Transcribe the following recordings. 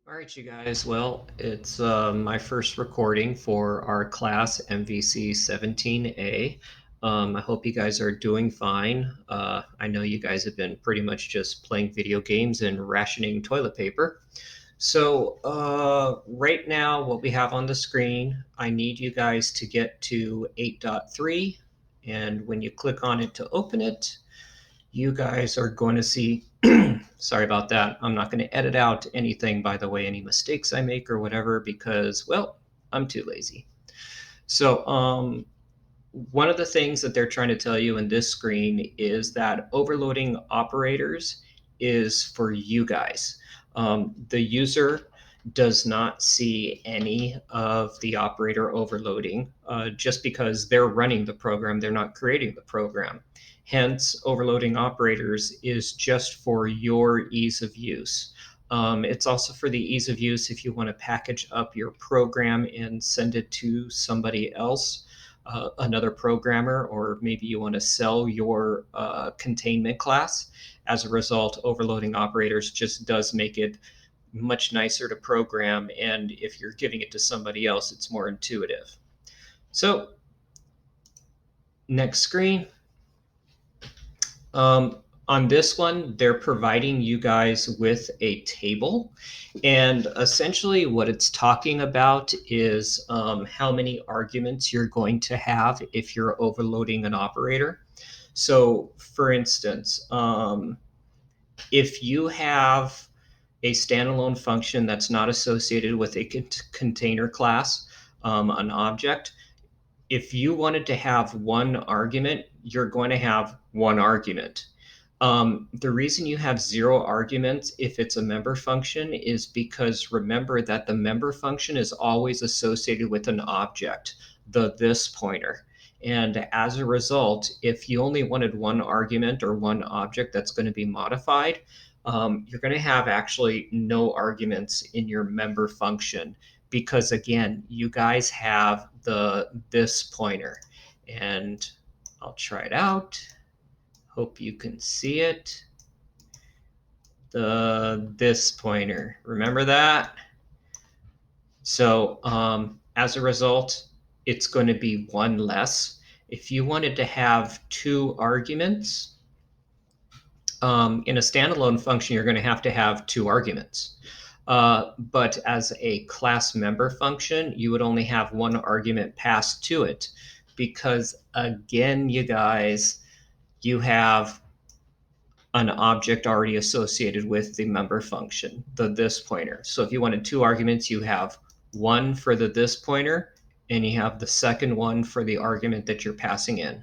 All right, you guys. Well, it's my first recording for our class MVC 17A. I hope you guys are doing fine. I know you guys have been pretty much just playing video games and rationing toilet paper. So, right now, what we have on the screen, I need you guys to get to 8.3. And when you click on it to open it, you guys are going to see, sorry about that. I'm not going to edit out anything, by the way, any mistakes I make or whatever, because, well, I'm too lazy. So, one of the things that they're trying to tell you in this screen is that overloading operators is for you guys. The user does not see any of the operator overloading just because they're running the program, they're not creating the program. Hence, overloading operators is just for your ease of use. It's also for the ease of use if you want to package up your program and send it to somebody else, another programmer, or maybe you want to sell your containment class. As a result, overloading operators just does make it much nicer to program. And if you're giving it to somebody else, it's more intuitive. So next screen. On this one, they're providing you guys with a table. And essentially, what it's talking about is how many arguments you're going to have if you're overloading an operator. So, for instance, if you have a standalone function that's not associated with a container class, an object, if you wanted to have one argument, you're going to have one argument. The reason you have zero arguments if it's a member function is because remember that the member function is always associated with an object, the this pointer. And as a result, if you only wanted one argument or one object that's going to be modified, you're going to have actually no arguments in your member function because again, you guys have the this pointer. And I'll try it out. Hope you can see it. The this pointer. Remember that? So as a result, it's going to be one less. If you wanted to have two arguments, in a standalone function, you're going to have two arguments. But as a class member function, you would only have one argument passed to it because, again, you guys, you have an object already associated with the member function, the this pointer. So if you wanted two arguments, you have one for the this pointer, and you have the second one for the argument that you're passing in.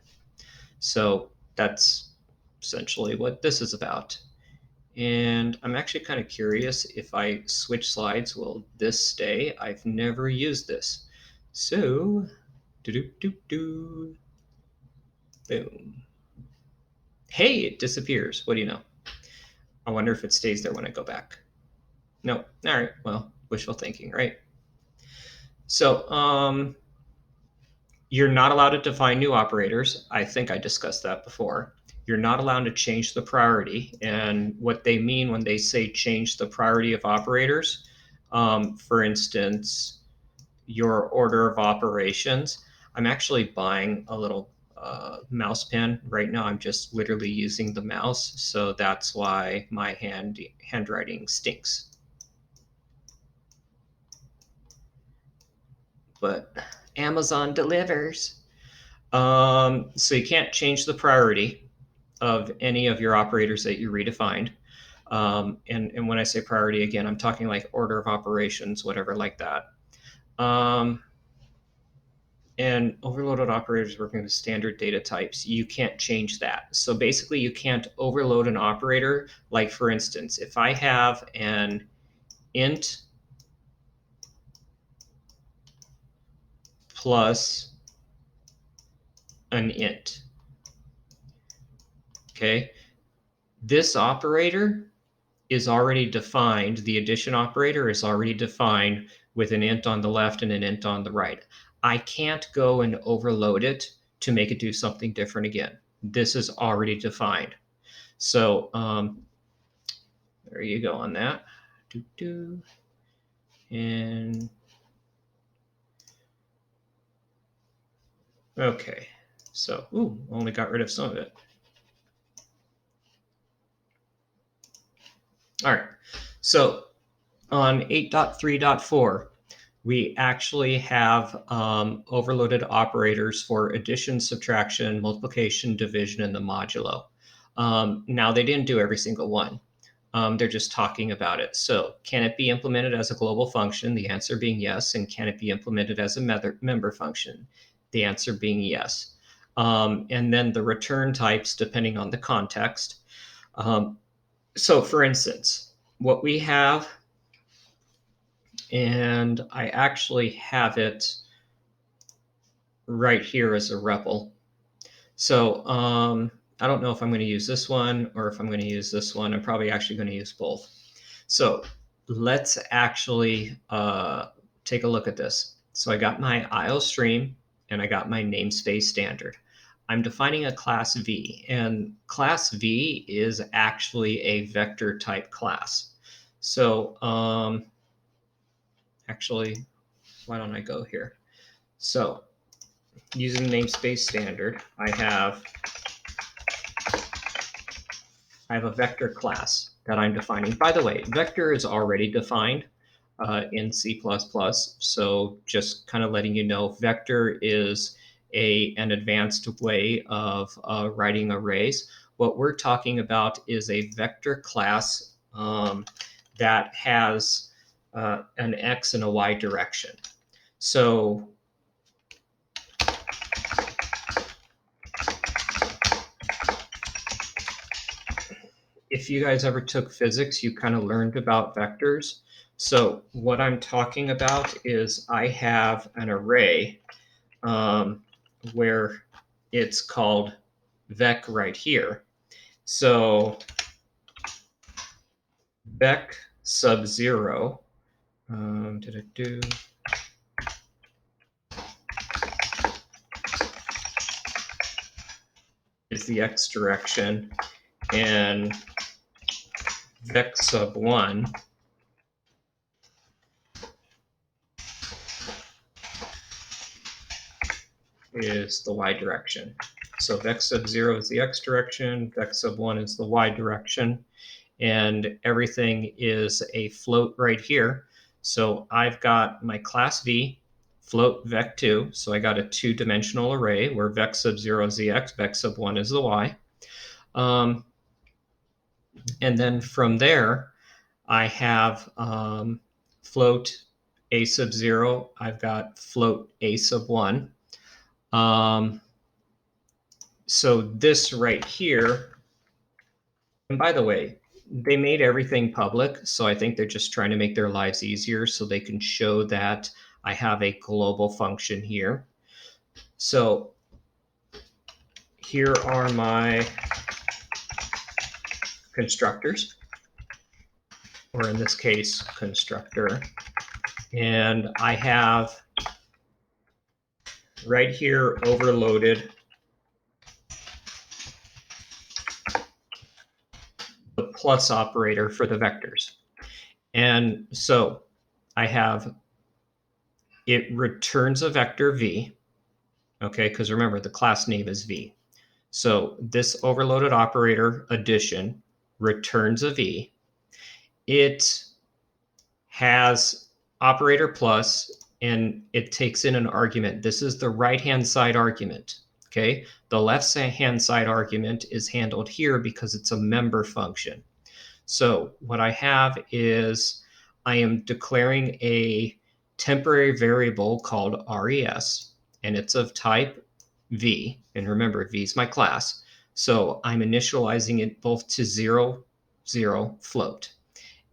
So that's essentially what this is about. And I'm actually kind of curious if I switch slides, will this stay? I've never used this. So, do-do-do-do, boom. Hey, it disappears. What do you know? I wonder if it stays there when I go back. Nope. All right. Well, wishful thinking, right? So, you're not allowed to define new operators. I think I discussed that before. You're not allowed to change the priority. And what they mean when they say change the priority of operators, for instance, your order of operations. I'm actually buying a little mouse pen right now. I'm just literally using the mouse, so that's why my handwriting stinks. But Amazon delivers. So you can't change the priority of any of your operators that you redefined. And when I say priority, again, I'm talking like order of operations, whatever like that. And overloaded operators working with standard data types, you can't change that. So basically, you can't overload an operator. Like, for instance, if I have an int plus an int, okay, this operator is already defined. The addition operator is already defined with an int on the left and an int on the right. I can't go and overload it to make it do something different again. This is already defined. So there you go on that. Doo-doo. And okay, so only got rid of some of it. All right, so on 8.3.4, we actually have overloaded operators for addition, subtraction, multiplication, division, and the modulo. Now, they didn't do every single one. They're just talking about it. So, can it be implemented as a global function? The answer being yes. And can it be implemented as a member function? The answer being yes. And then the return types, depending on the context. So, for instance, what we have, and I actually have it right here as a REPL. So I don't know if I'm going to use this one or if I'm going to use this one. I'm probably actually going to use both. So let's actually take a look at this. So I got my IO stream and I got my namespace standard. I'm defining a class V, and class V is actually a vector type class. So actually, why don't I go here? So using namespace standard, I have a vector class that I'm defining. By the way, vector is already defined in C++. So just kind of letting you know, vector is an advanced way of writing arrays. What we're talking about is a vector class that has an X and a Y direction. So if you guys ever took physics, you kind of learned about vectors. So what I'm talking about is I have an array where it's called vec right here. So vec sub 0, is the x direction, and vec sub 1 is the y direction. So vec sub 0 is the x direction, vec sub 1 is the y direction, and everything is a float right here. So I've got my class V, float vec2, so I got a two-dimensional array where vec sub 0 is the x, vec sub 1 is the y. And then from there, I have float a sub 0, I've got float a sub 1. So this right here, and by the way, they made everything public, so I think they're just trying to make their lives easier so they can show that I have a global function here. So here are my constructors, or in this case, constructor. And I have right here overloaded the plus operator for the vectors. And so I have, it returns a vector V, okay, because remember the class name is V. So this overloaded operator addition returns a V. It has operator plus, and it takes in an argument. This is the right-hand side argument, okay? The left-hand side argument is handled here because it's a member function. So what I have is I am declaring a temporary variable called res, and it's of type V. And remember, V is my class. So I'm initializing it both to 0, 0, float.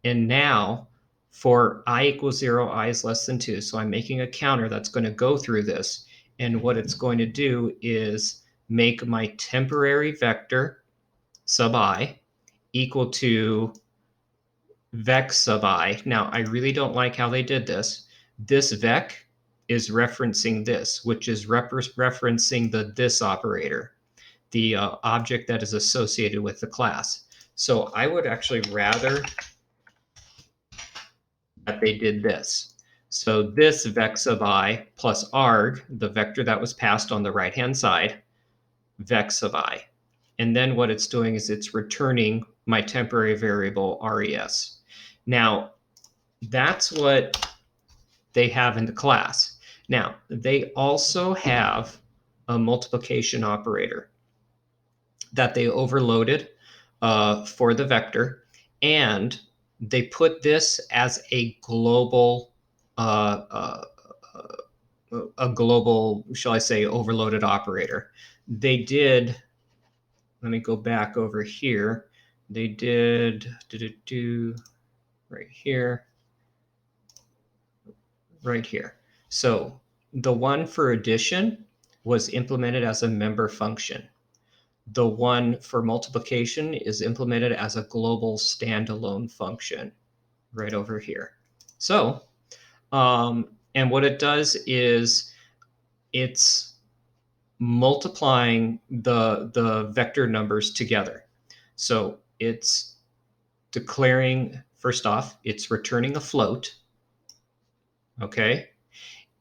And now for I equals 0, I is less than 2. So I'm making a counter that's going to go through this. And what it's going to do is make my temporary vector sub I equal to vec sub I. Now, I really don't like how they did this. This vec is referencing this, which is referencing the this operator, the object that is associated with the class. So I would actually rather that they did this. So this vex of I plus arg, the vector that was passed on the right-hand side, vex of I. And then what it's doing is it's returning my temporary variable res. Now, that's what they have in the class. Now, they also have a multiplication operator that they overloaded for the vector, and they put this as a global, shall I say, overloaded operator. They did. Let me go back over here. They did right here, right here. So the one for addition was implemented as a member function. The one for multiplication is implemented as a global standalone function right over here. So, and what it does is it's multiplying the vector numbers together. So it's declaring, first off, it's returning a float. Okay.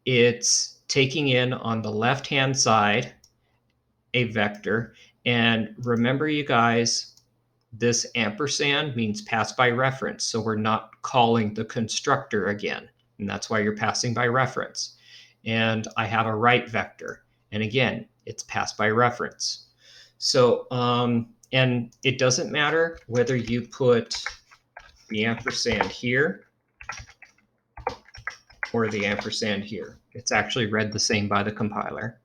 It's taking in on the left-hand side a vector. And remember, you guys, this ampersand means pass by reference. So we're not calling the constructor again. And that's why you're passing by reference. And I have a right vector. And again, it's passed by reference. So, and it doesn't matter whether you put the ampersand here or the ampersand here. It's actually read the same by the compiler.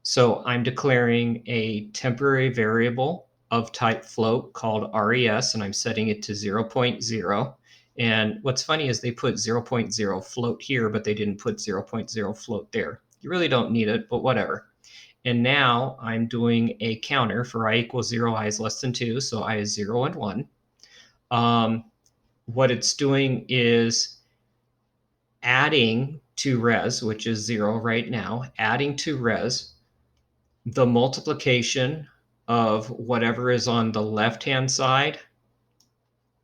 So I'm declaring a temporary variable of type float called res, and I'm setting it to 0.0. And what's funny is they put 0.0 float here, but they didn't put 0.0 float there. You really don't need it, but whatever. And now I'm doing a counter for I equals 0, I is less than 2, so I is 0 and 1. What it's doing is adding to res, which is 0 right now, adding to res the multiplication of whatever is on the left-hand side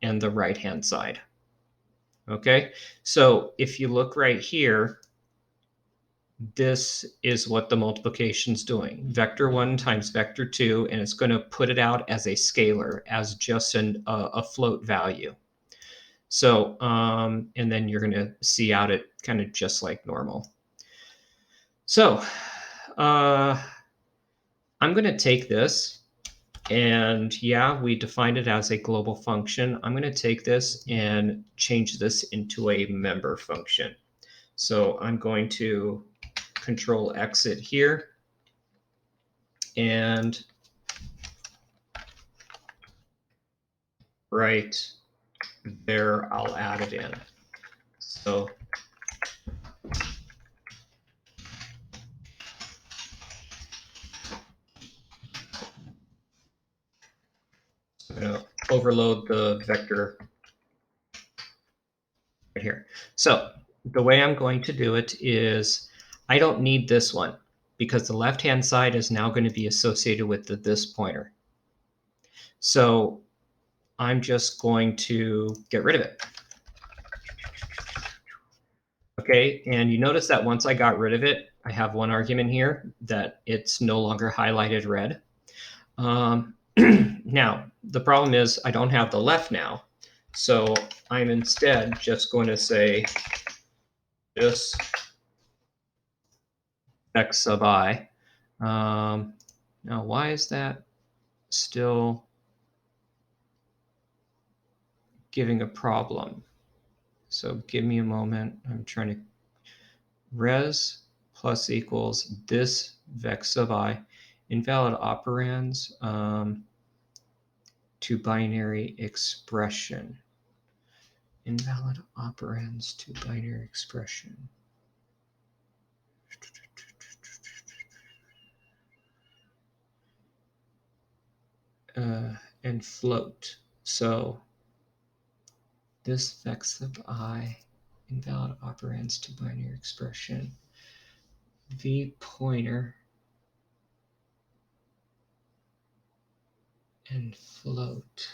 and the right-hand side. Okay, so if you look right here, this is what the multiplication is doing. Vector 1 times vector 2, and it's going to put it out as a scalar, as just a float value. So, and then you're going to see out it kind of just like normal. So, I'm going to take this, and yeah, we defined it as a global function. I'm going to take this and change this into a member function. So I'm going to control exit here, and right there, I'll add it in. So I'm going to overload the vector right here. So the way I'm going to do it is I don't need this one because the left-hand side is now going to be associated with this pointer. So I'm just going to get rid of it. Okay, and you notice that once I got rid of it, I have one argument here that it's no longer highlighted red. Now, the problem is I don't have the left now. So I'm instead just going to say this x sub I. Now, why is that still giving a problem? So give me a moment. I'm trying to res plus equals this vex sub I. Invalid operands to binary expression. Invalid operands to binary expression. And float. So this vex sub I, invalid operands to binary expression. V pointer and float.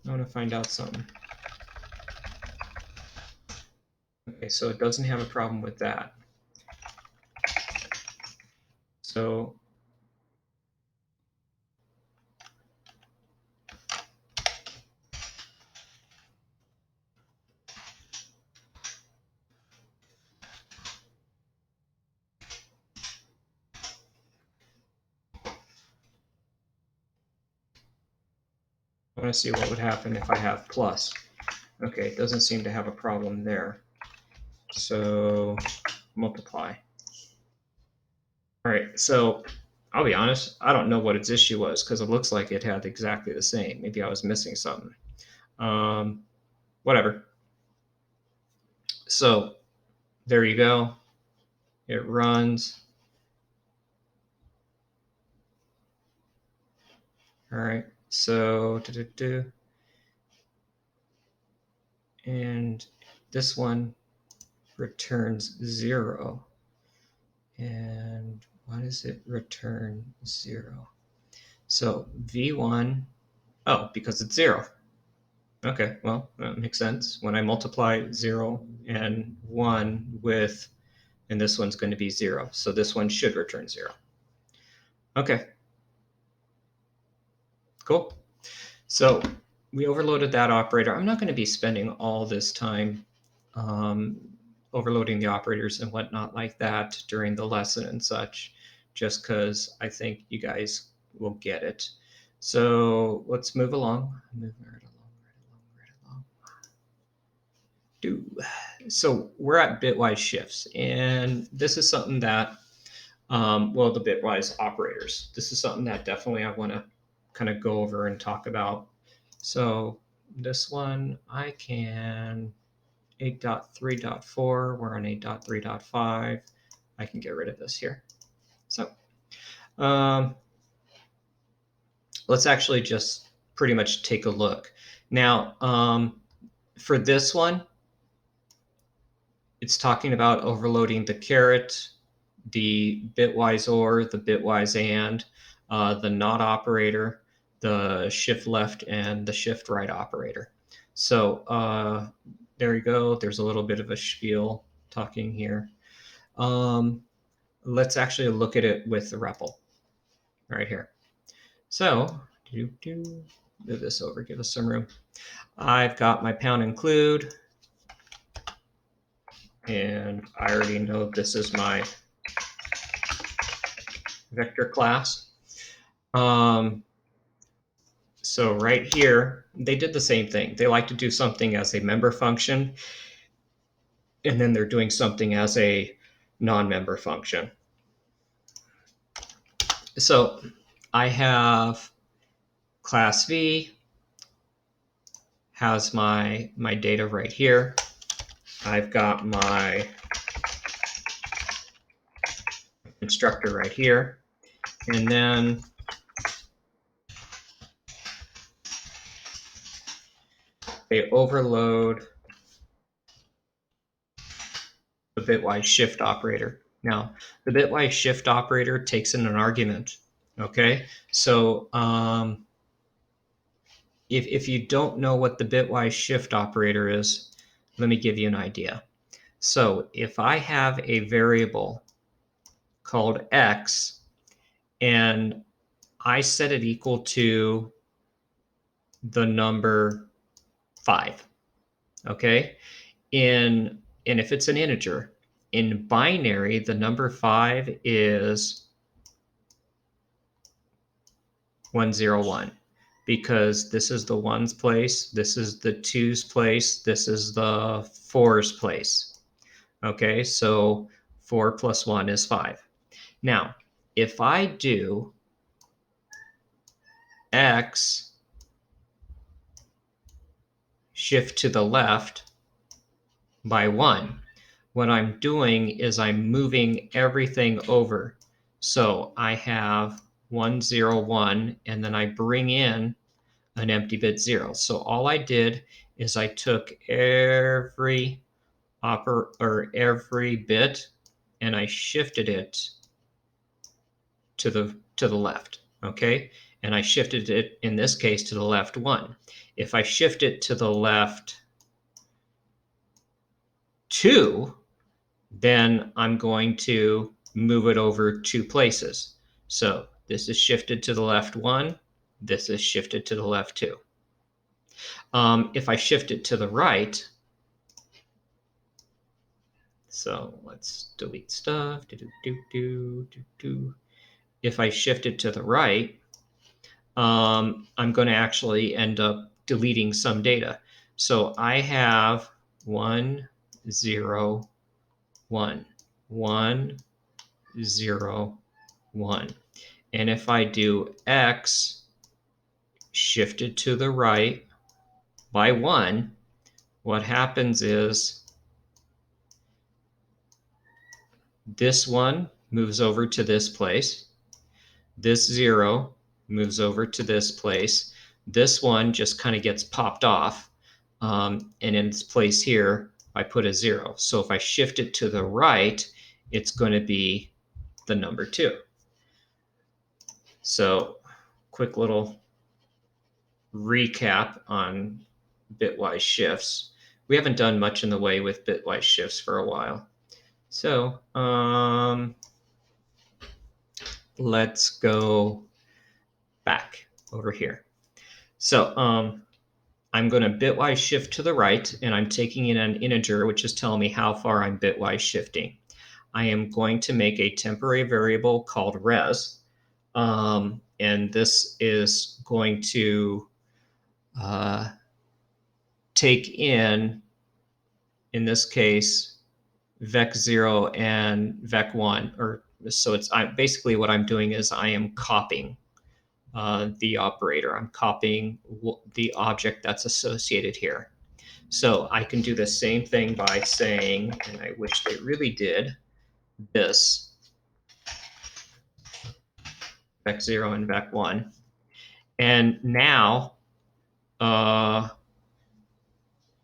I want to find out something. Okay, so it doesn't have a problem with that. So I want to see what would happen if I have plus. Okay, it doesn't seem to have a problem there. So multiply. All right, so I'll be honest, I don't know what its issue was because it looks like it had exactly the same. Maybe I was missing something. Whatever. So there you go. It runs. All right, so and this one returns 0. And why does it return 0? So V1, oh, because it's 0. Okay, well, that makes sense. When I multiply 0 and 1 with, and this one's going to be 0. So this one should return 0. Okay, cool. So we overloaded that operator. I'm not going to be spending all this time overloading the operators and whatnot like that during the lesson and such, just because I think you guys will get it. So let's move along. Move right along. So we're at bitwise shifts, and this is something that, well, the bitwise operators. This is something that definitely I want to kind of go over and talk about. So this one I can 8.3.4, we're on 8.3.5. I can get rid of this here. So let's actually just pretty much take a look. Now, for this one, it's talking about overloading the caret, the bitwise or, the bitwise and, the not operator, the shift left, and the shift right operator. So there you go. There's a little bit of a spiel talking here. Let's actually look at it with the REPL right here. So move this over, give us some room. I've got my pound include, and I already know this is my vector class. So right here, they did the same thing. They like to do something as a member function, and then they're doing something as a non-member function. So I have class V, has my data right here. I've got my constructor right here. And then they overload the bitwise shift operator. Now, the bitwise shift operator takes in an argument. Okay, so if you don't know what the bitwise shift operator is, let me give you an idea. So if I have a variable called x and I set it equal to the number 5, okay? And if it's an integer, in binary, the number 5 is 101, because this is the ones place, this is the twos place, this is the fours place. Okay, so 4 plus 1 is 5. Now, if I do x shift to the left by 1, what I'm doing is I'm moving everything over. So I have 101, and then I bring in an empty bit 0. So all I did is I took every every bit and I shifted it to the left. Okay, and I shifted it, in this case, to the left 1. If I shift it to the left 2, then I'm going to move it over 2 places. So this is shifted to the left 1. This is shifted to the left 2. If I shift it to the right, so let's delete stuff. If I shift it to the right, I'm going to actually end up deleting some data. So I have 1, 0, 1, 1, 0, 1. And if I do X shifted to the right by 1, what happens is this 1 moves over to this place. This 0 moves over to this place. This 1 just kind of gets popped off. And in its place here, I put a 0. So if I shift it to the right, it's going to be the number 2. So quick little recap on bitwise shifts. We haven't done much in the way with bitwise shifts for a while. So let's go back over here. So I'm going to bitwise shift to the right, and I'm taking in an integer, which is telling me how far I'm bitwise shifting. I am going to make a temporary variable called res, and this is going to take in this case, vec0 and vec1, or so it's basically what I'm doing is I am copying the operator. I'm copying the object that's associated here. So I can do the same thing by saying, and I wish they really did, this, vec0 and vec1. And now,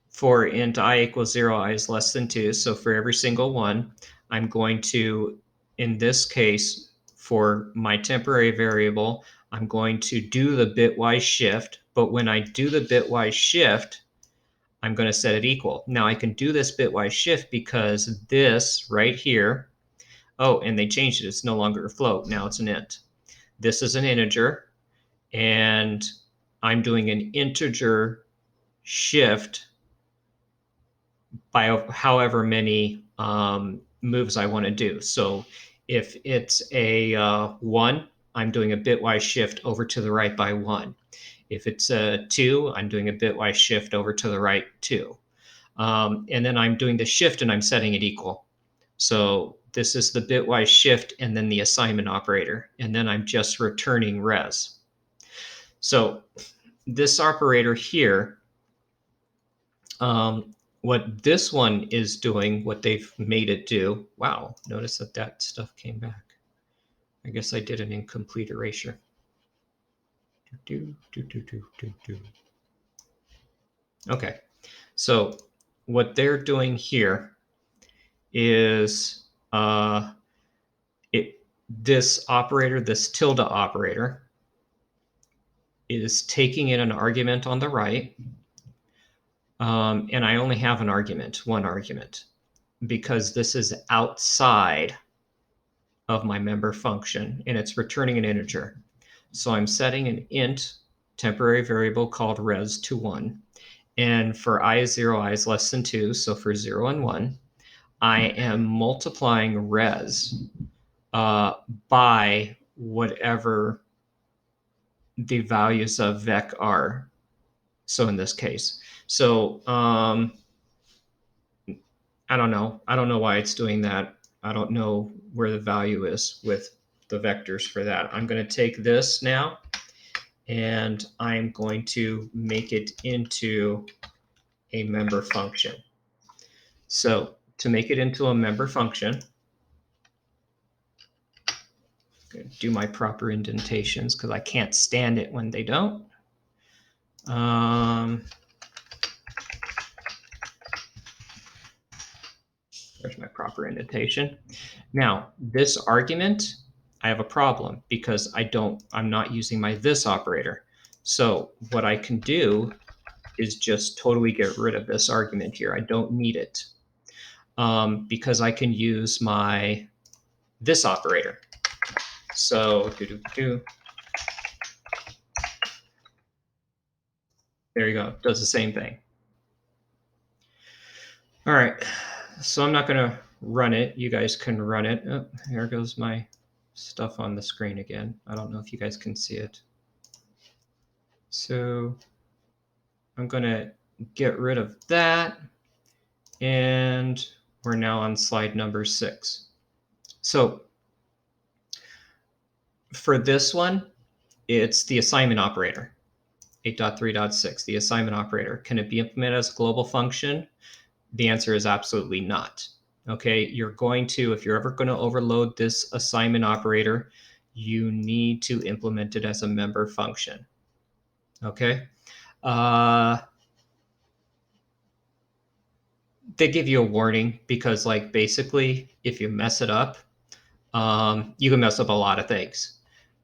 for int I equals 0, I is less than 2. So for every single one, I'm going to, in this case, for my temporary variable, I'm going to do the bitwise shift. But when I do the bitwise shift, I'm going to set it equal. Now I can do this bitwise shift because this right here, oh, and they changed it. It's no longer a float. Now it's an int. This is an integer, and I'm doing an integer shift by however many moves I want to do. So if it's a 1, I'm doing a bitwise shift over to the right by 1. If it's a 2, I'm doing a bitwise shift over to the right 2. And then I'm doing the shift and I'm setting it equal. So this is the bitwise shift and then the assignment operator. And then I'm just returning res. So this operator here, what this one is doing, what they've made it do, wow, notice that that stuff came back. I guess I did an incomplete erasure. Okay, so what they're doing here is this operator, this tilde operator, is taking in an argument on the right, and I only have an argument, one argument, because this is outside of my member function, and it's returning an integer. So I'm setting an int temporary variable called res to 1. And for I is 0, I is less than 2, so for 0 and 1, I am multiplying res by whatever the values of vec are. So in this case, so I don't know. I don't know why it's doing that. I don't know where the value is with the vectors for that. I'm going to take this now and I'm going to make it into a member function. So to make it into a member function, I'm going to do my proper indentations because I can't stand it when they don't. There's my proper indentation. Now, this argument, I have a problem because I'm not using my this operator. So what I can do is just totally get rid of this argument here. I don't need it because I can use my this operator. So there you go. Does the same thing. All right. So I'm not going to run it. You guys can run it. Oh, here goes my stuff on the screen again. I don't know if you guys can see it. So I'm going to get rid of that. And we're now on slide number 6. So for this one, it's the assignment operator, 8.3.6, the assignment operator. Can it be implemented as a global function? The answer is absolutely not. Okay, you're going to, if you're ever going to overload this assignment operator, you need to implement it as a member function. Okay. They give you a warning because, like, basically, if you mess it up, you can mess up a lot of things.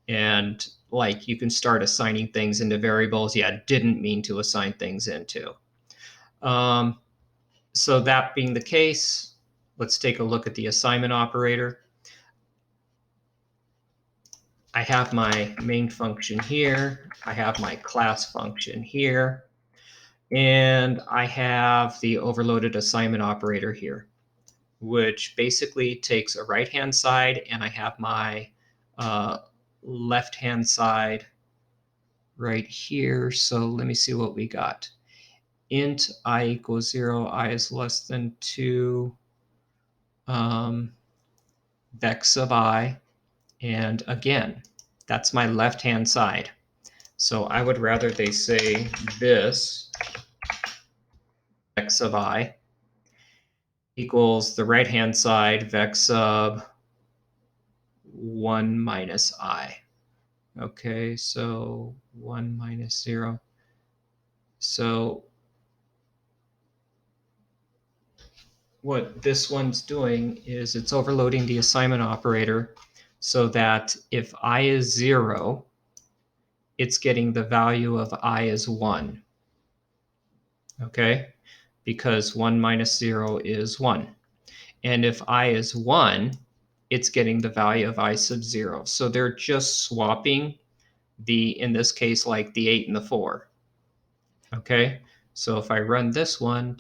And like, you can start assigning things into variables you didn't mean to assign things into. So that being the case, let's take a look at the assignment operator. I have my main function here. I have my class function here. And I have the overloaded assignment operator here, which basically takes a right-hand side, and I have my left-hand side right here. So let me see what we got. Int I equals 0, I is less than 2, vex of I. And again, that's my left-hand side. So I would rather they say this vex sub I equals the right-hand side vex sub 1 minus I. Okay, so 1 minus 0. So what this one's doing is it's overloading the assignment operator so that if I is 0, it's getting the value of I is 1. Okay, because 1 minus 0 is 1. And if I is 1, it's getting the value of I sub 0. So they're just swapping in this case, like the 8 and the 4. Okay, so if I run this one,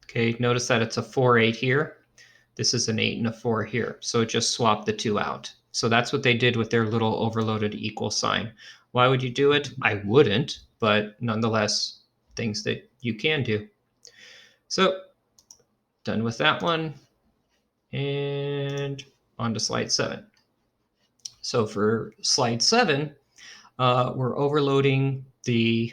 okay, notice that it's a 4, 8 here. This is an 8 and a 4 here. So it just swapped the 2 out. So that's what they did with their little overloaded equal sign. Why would you do it? I wouldn't, but nonetheless, things that you can do. So done with that one. And on to slide 7. So for slide 7, we're overloading the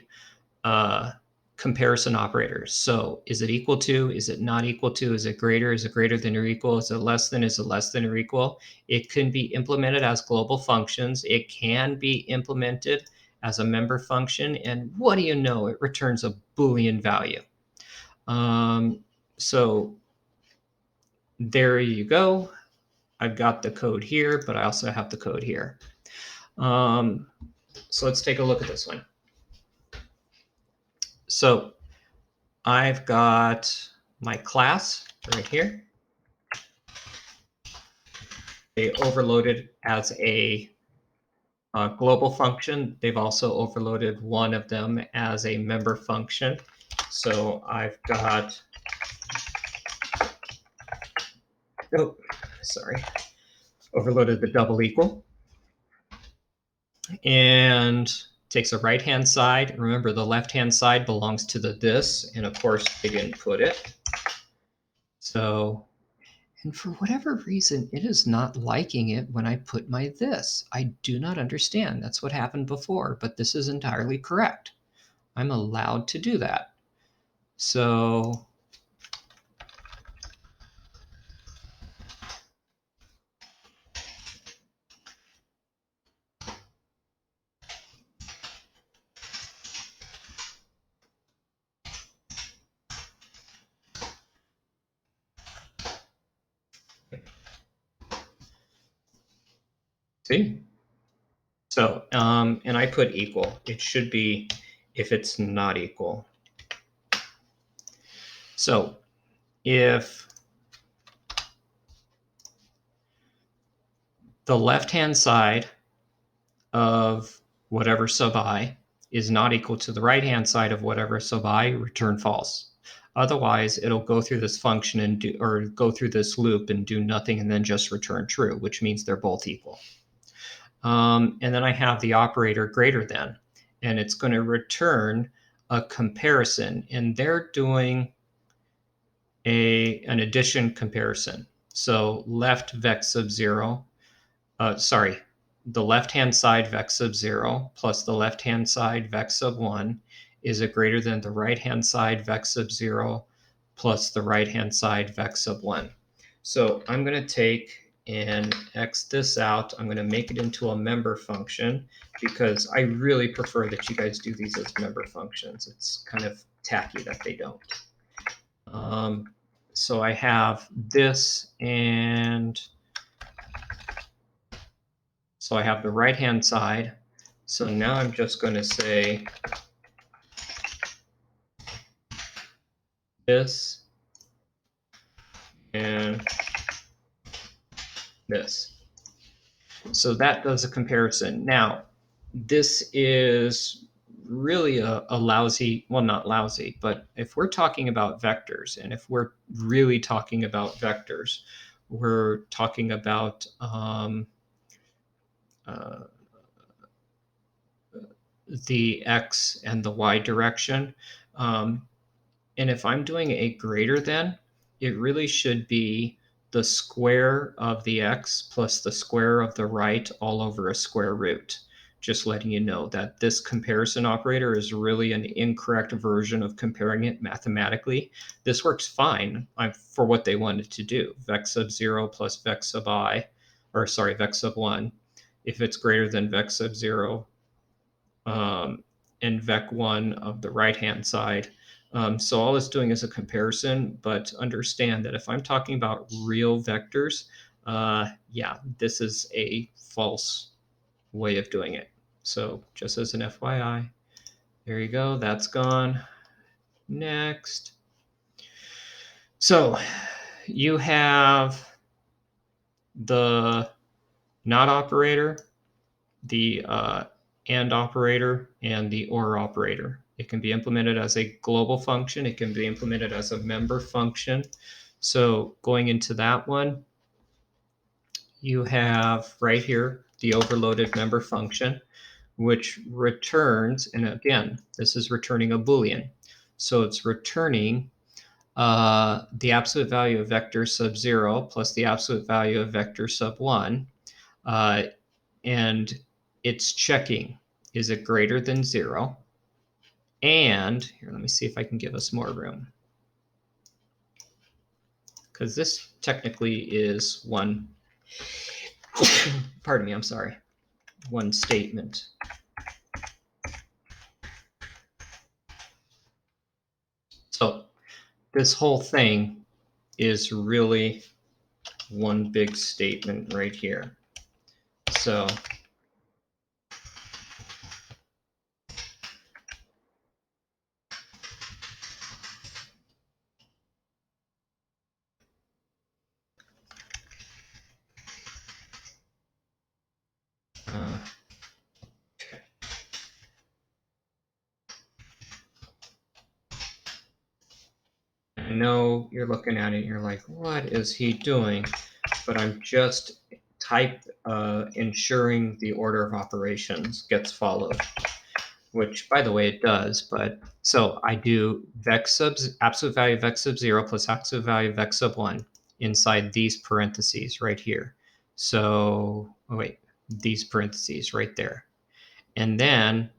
comparison operators. So is it equal to? Is it not equal to? Is it greater? Is it greater than or equal? Is it less than? Is it less than or equal? It can be implemented as global functions. It can be implemented as a member function. And what do you know? It returns a Boolean value. So there you go. I've got the code here, but I also have the code here. So let's take a look at this one. So I've got my class right here. They overloaded as a global function. They've also overloaded one of them as a member function. So I've got, oh, sorry, overloaded the double equal. And takes a right-hand side. Remember, the left-hand side belongs to the this, and of course, they didn't put it. So, and for whatever reason, it is not liking it when I put my this. I do not understand. That's what happened before, but this is entirely correct. I'm allowed to do that. So See? So, and I put equal. It should be if it's not equal. So if the left-hand side of whatever sub I is not equal to the right-hand side of whatever sub I, return false. Otherwise, it'll go through this function and do, or go through this loop and do nothing and then just return true, which means they're both equal. And then I have the operator greater than, and it's going to return a comparison, and they're doing an addition comparison. So left vex sub 0, sorry, the left-hand side vex sub 0 plus the left-hand side vex sub 1 is a greater than the right-hand side vex sub 0 plus the right-hand side vex sub 1. So I'm going to take and X this out. I'm going to make it into a member function because I really prefer that you guys do these as member functions. It's kind of tacky that they don't. So I have this, and so I have the right-hand side. So now I'm just going to say this and this. So that does a comparison. Now, this is really a lousy, well, not lousy, but if we're talking about vectors, and if we're really talking about vectors, we're talking about the x and the y direction. And if I'm doing a greater than, it really should be the square of the x plus the square of the right all over a square root. Just letting you know that this comparison operator is really an incorrect version of comparing it mathematically. This works fine for what they wanted to do. Vex sub 0 plus vex sub I, or sorry, vex sub 1, if it's greater than vex sub 0, and vec1 of the right-hand side. So all it's doing is a comparison, but understand that if I'm talking about real vectors, yeah, this is a false way of doing it. So just as an FYI, there you go, that's gone. Next. So you have the not operator, the and operator, and the or operator. It can be implemented as a global function. It can be implemented as a member function. So going into that one, you have right here the overloaded member function, which returns, and again, this is returning a Boolean. So it's returning the absolute value of vector sub 0 plus the absolute value of vector sub 1. And it's checking, is it greater than 0? And here, let me see if I can give us more room, because this technically is one, pardon me, I'm sorry, one statement. So this whole thing is really one big statement right here. So I know you're looking at it and you're like, what is he doing? But I'm just ensuring the order of operations gets followed, which by the way it does. But so I do vex subs absolute value vex sub 0 plus absolute value vex sub 1 inside these parentheses right here. So wait, these parentheses right there. And then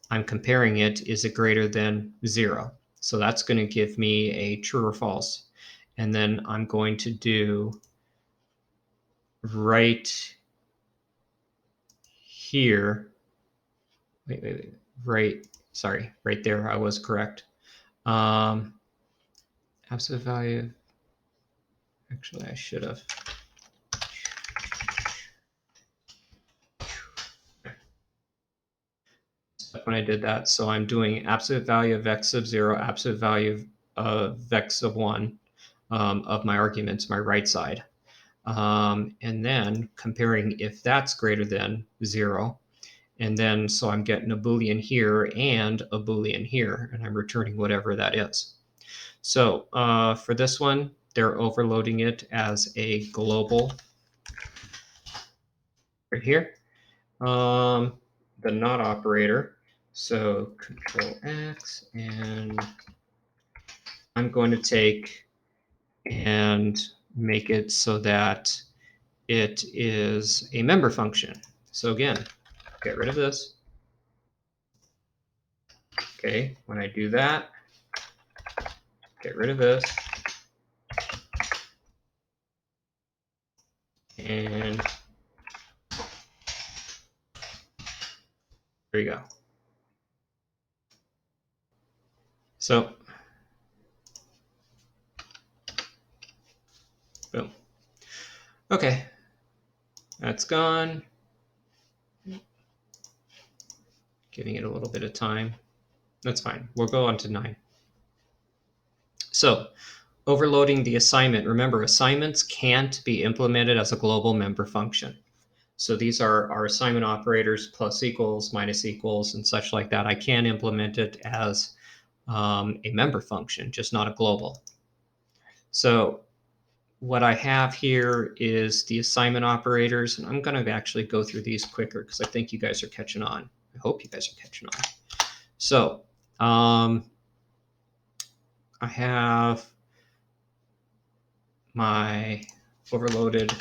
I'm comparing it, is it greater than 0? So that's going to give me a true or false. And then I'm going to do right here. Wait. Right. Sorry. Right there. I was correct. Absolute value. Actually, I should have. when I did that. So I'm doing absolute value of x sub 0, absolute value of x sub 1 of my arguments, my right side. And then comparing if that's greater than 0. And then so I'm getting a Boolean here and a Boolean here, and I'm returning whatever that is. So for this one, they're overloading it as a global right here. The not operator. So Control X, and I'm going to take and make it so that it is a member function. So again, get rid of this. Okay, when I do that, get rid of this. And there you go. So, boom. Okay, that's gone. Giving it a little bit of time. That's fine. We'll go on to 9. So, overloading the assignment. Remember, assignments can't be implemented as a global member function. So these are our assignment operators, plus equals, minus equals, and such like that. I can implement it as a member function, just not a global. So what I have here is the assignment operators, and I'm going to actually go through these quicker because I think you guys are catching on. I hope you guys are catching on. So I have my overloaded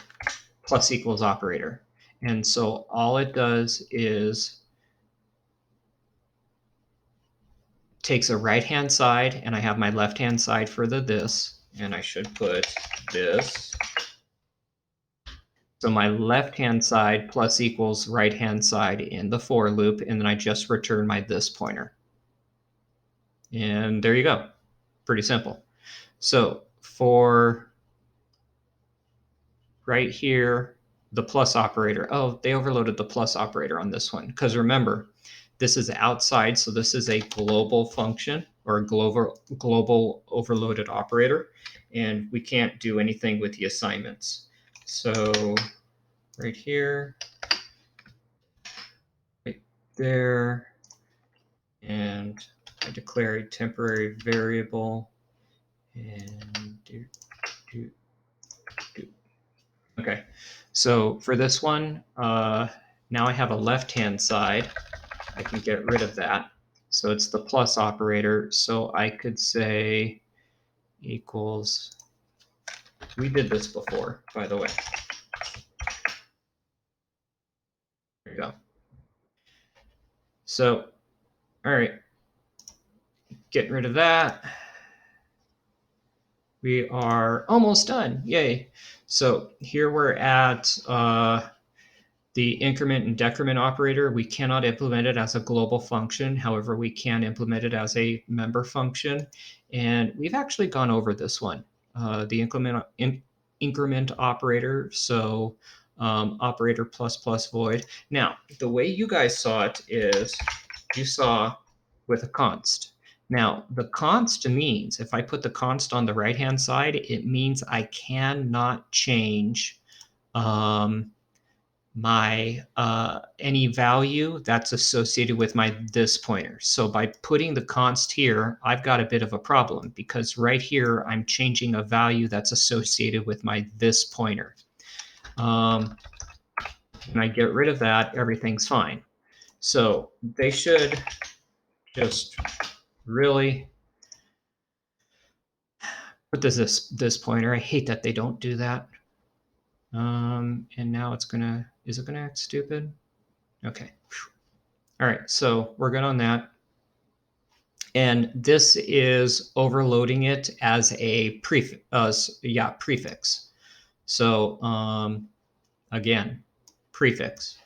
plus equals operator. And so all it does is takes a right-hand side, and I have my left-hand side for the this, and I should put this. So my left-hand side plus equals right-hand side in the for loop, and then I just return my this pointer. And there you go. Pretty simple. So for right here, the plus operator. Oh, they overloaded the plus operator on this one. Because remember, this is outside, so this is a global function or a global overloaded operator. And we can't do anything with the assignments. So right here, right there, and I declare a temporary variable. And do. Okay, so for this one, now I have a left-hand side. I can get rid of that. So it's the plus operator. So I could say equals, we did this before, by the way. There you go. So, all right, getting rid of that. We are almost done, yay. So here we're at the increment and decrement operator. We cannot implement it as a global function. However, we can implement it as a member function. And we've actually gone over this one, the increment operator. So operator plus plus void. Now, the way you guys saw it is you saw with a const. Now, the const means, if I put the const on the right-hand side, it means I cannot change my any value that's associated with my this pointer. So by putting the const here, I've got a bit of a problem because right here I'm changing a value that's associated with my this pointer. When I get rid of that, everything's fine. So they should just really put this pointer. I hate that they don't do that. And now it's gonna, is it gonna act stupid? Okay. All right, so we're good on that. And this is overloading it as a prefix. So again, prefix.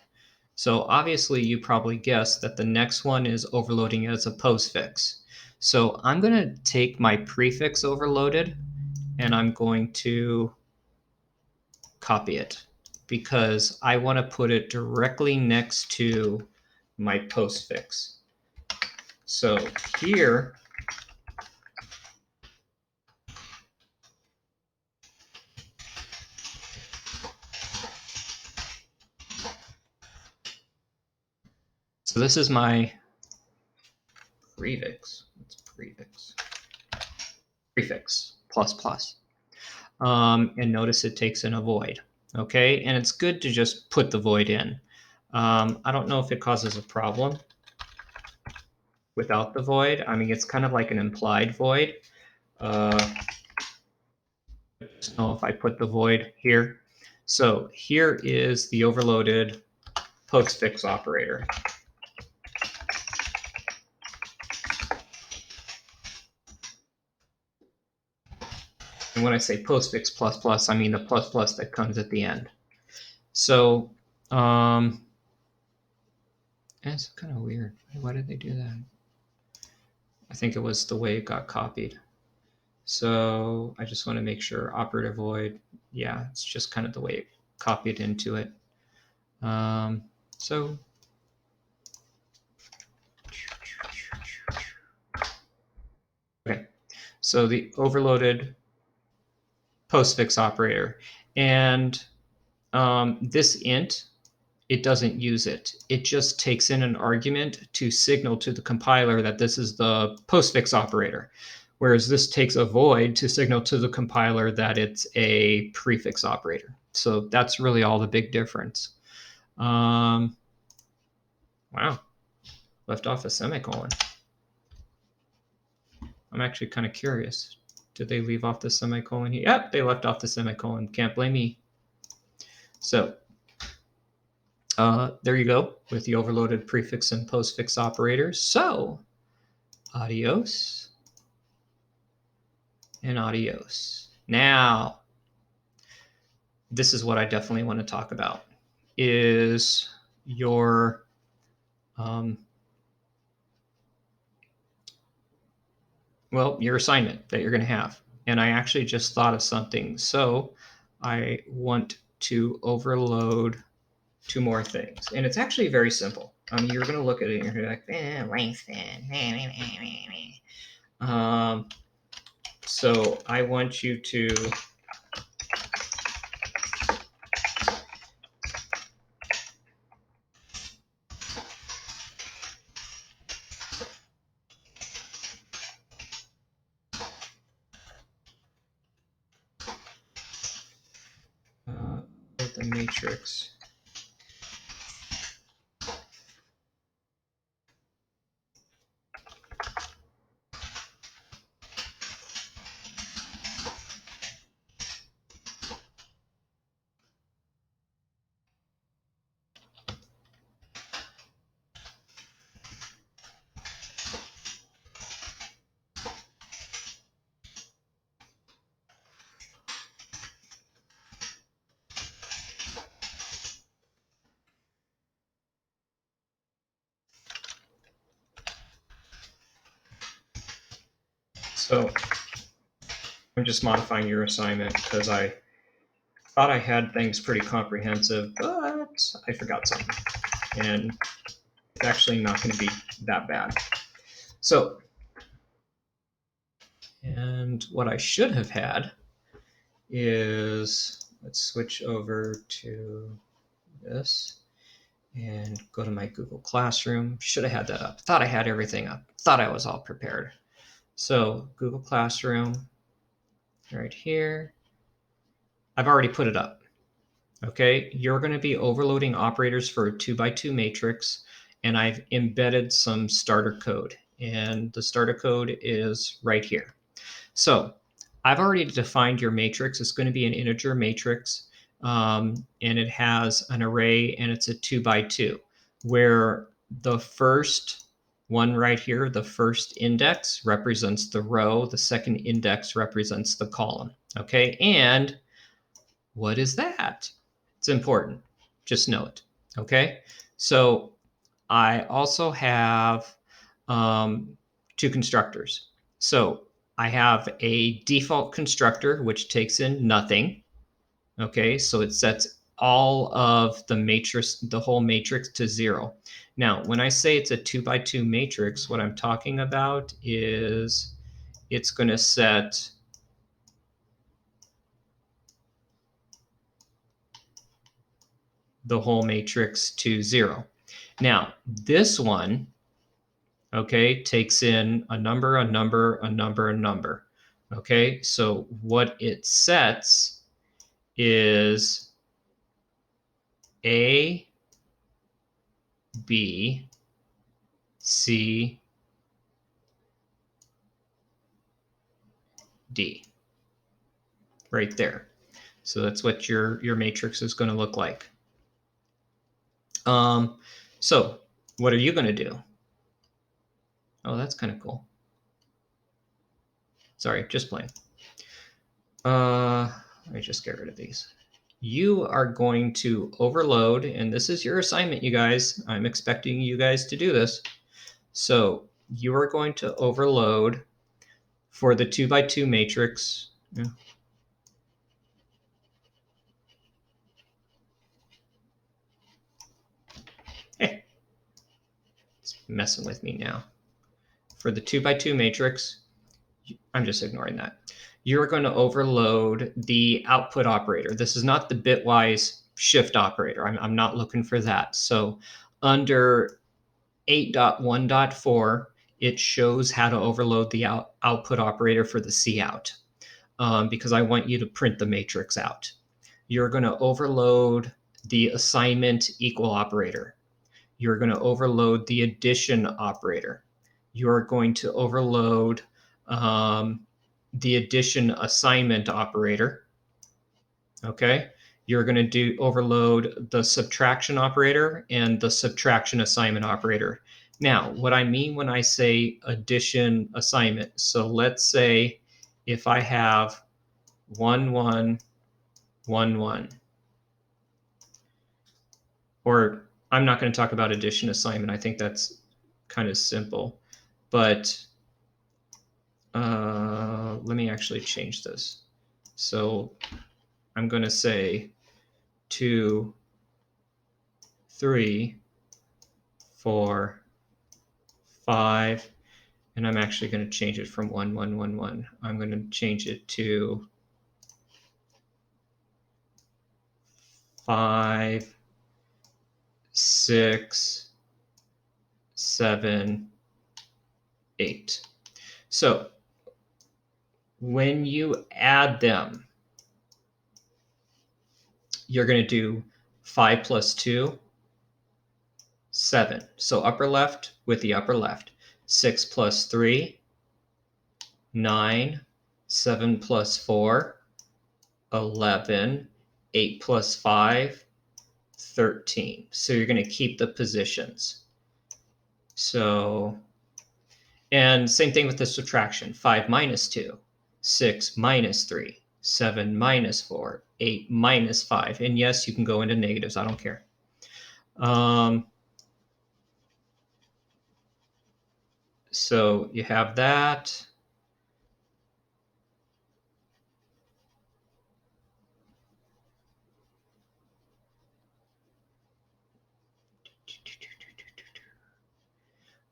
So obviously you probably guessed that the next one is overloading it as a postfix. So I'm going to take my prefix overloaded and I'm going to copy it because I want to put it directly next to my postfix. So here, so this is my prefix. It's prefix plus plus. And notice it takes in a void. Okay, and it's good to just put the void in. I don't know if it causes a problem without the void. I mean, it's kind of like an implied void. Just know if I put the void here. So here is the overloaded postfix operator. And when I say postfix plus plus, I mean the plus plus that comes at the end. So it's kind of weird. Why did they do that? I think it was the way it got copied. So I just want to make sure operator void. Yeah, it's just kind of the way it copied into it. So okay, so the overloaded postfix operator, and this int, it doesn't use it. It just takes in an argument to signal to the compiler that this is the postfix operator, whereas this takes a void to signal to the compiler that it's a prefix operator. So that's really all the big difference. Wow, left off a semicolon. I'm actually kind of curious. Did they leave off the semicolon here? Yep, they left off the semicolon. Can't blame me. So there you go with the overloaded prefix and postfix operators. So adios and adios. Now, this is what I definitely want to talk about is your your assignment that you're going to have. And I actually just thought of something. So I want to overload two more things. And it's actually very simple. You're going to look at it and you're like, so I want you to the matrix. So I'm just modifying your assignment because I thought I had things pretty comprehensive, but I forgot something. And it's actually not going to be that bad. So, and what I should have had is, let's switch over to this and go to my Google Classroom. Should have had that up. Thought I had everything up. Thought I was all prepared. So Google Classroom right here. I've already put it up. Okay, you're going to be overloading operators for a 2x2 matrix, and I've embedded some starter code, and the starter code is right here. So I've already defined your matrix. It's going to be an integer matrix, and it has an array, and it's a 2x2, where the first one right here, the first index represents the row, the second index represents the column. Okay, and what is that? It's important. Just know it. Okay. So I also have two constructors. So I have a default constructor, which takes in nothing. Okay. So it sets all of the matrix, the whole matrix to 0. Now, when I say it's a 2 by 2 matrix, what I'm talking about is it's going to set the whole matrix to 0. Now, this one, okay, takes in a number, a number, a number, a number. Okay, so what it sets is A, B, C, D, right there. So that's what your matrix is going to look like. So what are you going to do? Oh, that's kind of cool. Sorry, just playing. Let me just get rid of these. You are going to overload, and this is your assignment, you guys. I'm expecting you guys to do this. So you are going to overload for the 2 by 2 matrix. Yeah. Hey, it's messing with me now. For the 2 by 2 matrix, I'm just ignoring that. You're going to overload the output operator. This is not the bitwise shift operator. I'm not looking for that. So under 8.1.4, it shows how to overload the output operator for the cout, because I want you to print the matrix out. You're going to overload the assignment equal operator. You're going to overload the addition operator. You're going to overload the addition assignment operator. Okay. You're going to overload the subtraction operator and the subtraction assignment operator. Now, what I mean when I say addition assignment, so let's say if I have 1, 1, 1, 1, or I'm not going to talk about addition assignment. I think that's kind of simple, but let me actually change this. So I'm going to say 2, 3, 4, 5, and I'm actually going to change it from 1, 1, 1, 1. I'm going to change it to 5, 6, 7, 8. So when you add them, you're going to do 5 plus 2, 7. So upper left with the upper left. 6 plus 3, 9. 7 plus 4, 11. 8 plus 5, 13. So you're going to keep the positions. So, and same thing with the subtraction. 5 minus 2, 6 minus 3, 7 minus 4, 8 minus 5. And yes, you can go into negatives. I don't care. So you have that.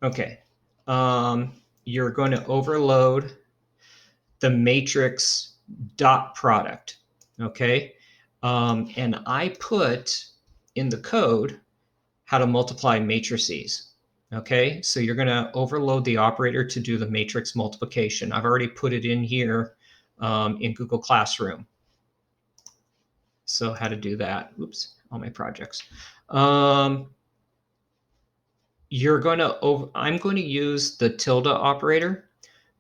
Okay. You're going to overload the matrix dot product. Okay. And I put in the code how to multiply matrices. Okay. So you're going to overload the operator to do the matrix multiplication. I've already put it in here in Google Classroom. So how to do that. Oops, all my projects. I'm going to use the tilde operator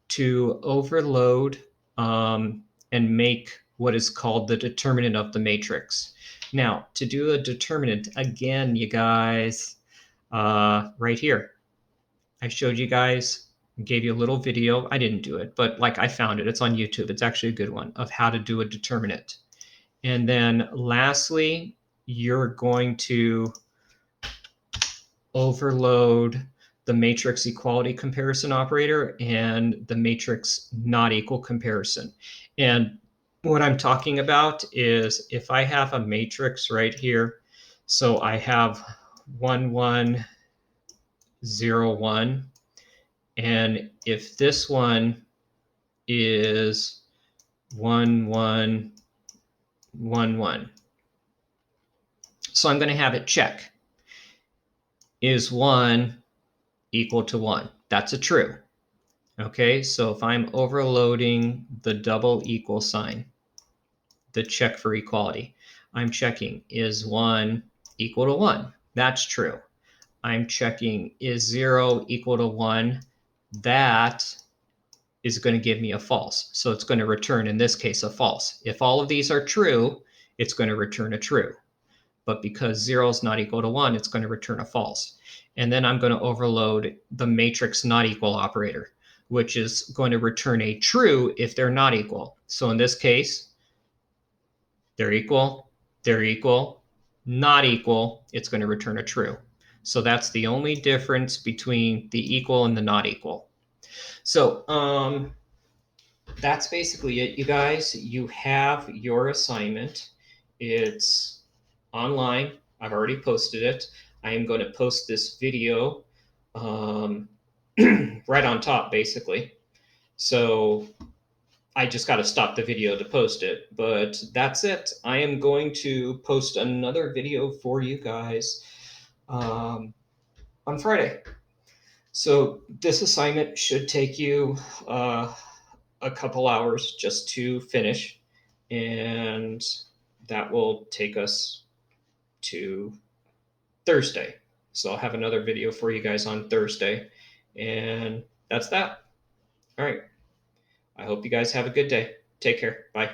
to overload and make what is called the determinant of the matrix. Now, to do a determinant, again, you guys, right here, I showed you guys, gave you a little video. I didn't do it, but like I found it. It's on YouTube. It's actually a good one of how to do a determinant. And then lastly, you're going to overload the matrix equality comparison operator and the matrix not equal comparison. And What I'm talking about is if I have a matrix right here, so I have 1, 1, 0, 1, and if this one is 1, 1, 1, 1, so I'm going to have it check. Is 1 equal to 1? That's a true. Okay, so if I'm overloading the double equal sign, the check for equality, I'm checking is 1 equal to 1? That's true. I'm checking is 0 equal to 1? That is going to give me a false. So it's going to return, in this case, a false. If all of these are true, it's going to return a true. But because 0 is not equal to 1, it's going to return a false. And then I'm going to overload the matrix not equal operator, which is going to return a true if they're not equal. So in this case, they're equal, not equal, it's going to return a true. So that's the only difference between the equal and the not equal. So that's basically it, you guys. You have your assignment. It's online. I've already posted it. I am going to post this video um, right on top, basically. So I just got to stop the video to post it. But that's it. I am going to post another video for you guys on Friday. So this assignment should take you a couple hours just to finish, and that will take us to Thursday. So I'll have another video for you guys on Thursday, and that's that. All right. I hope you guys have a good day. Take care. Bye.